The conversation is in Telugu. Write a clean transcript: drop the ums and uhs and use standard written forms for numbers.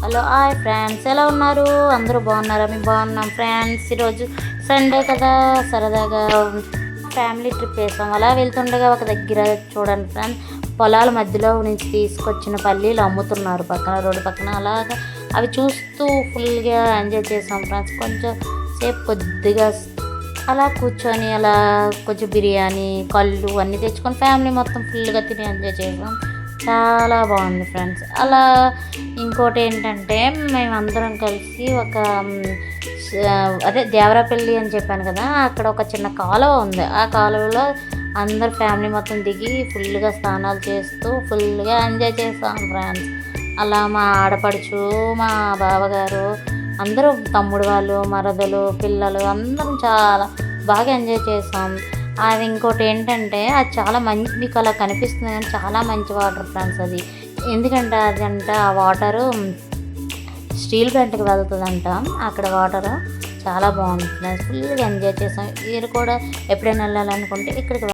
హలో హాయ్ ఫ్రెండ్స్, ఎలా ఉన్నారు? అందరూ బాగున్నారా? మేము బాగున్నాం ఫ్రెండ్స్. ఈరోజు సండే కదా, సరదాగా ఫ్యామిలీ ట్రిప్ వేసాం. అలా వెళ్తుండగా ఒక దగ్గర చూడండి ఫ్రెండ్స్, పొలాల మధ్యలో నుంచి తీసుకొచ్చిన పల్లీలు అమ్ముతున్నారు పక్కన, రోడ్డు పక్కన. అలాగా అవి చూస్తూ ఫుల్గా ఎంజాయ్ చేసాం ఫ్రెండ్స్. కొంచెం సేపు కొద్దిగా అలా కూర్చొని అలా కొంచెం బిర్యానీ, కళ్ళు అన్నీ తెచ్చుకొని ఫ్యామిలీ మొత్తం ఫుల్గా తిని ఎంజాయ్ చేసాం. చాలా బాగుంది ఫ్రెండ్స్. అలా ఇంకోటి ఏంటంటే, మేమందరం కలిసి ఒక అదే దేవరాపల్లి అని చెప్పాను కదా, అక్కడ ఒక చిన్న కాలువ ఉంది. ఆ కాలువలో అందరు ఫ్యామిలీ మొత్తం దిగి ఫుల్గా స్నానాలు చేస్తూ ఫుల్గా ఎంజాయ్ చేస్తాం ఫ్రెండ్స్. అలా మా ఆడపడుచు, మా బావగారు, అందరూ తమ్ముడు వాళ్ళు, మరదలు, పిల్లలు అందరం చాలా బాగా ఎంజాయ్ చేసాం. అది ఇంకోటి ఏంటంటే, అది చాలా మంచి, మీకు అలా కనిపిస్తుంది కానీ చాలా మంచి వాటర్ ఫ్రెండ్స్ అది. ఎందుకంటే అదంటే ఆ వాటరు స్టీల్ ప్లాంట్కి వెళ్తుందంట. అక్కడ వాటరు చాలా బాగుంది ఫ్రెండ్స్. ఫుల్గా ఎంజాయ్ చేసాం. మీరు కూడా ఎప్పుడైనా వెళ్ళాలనుకుంటే ఇక్కడికి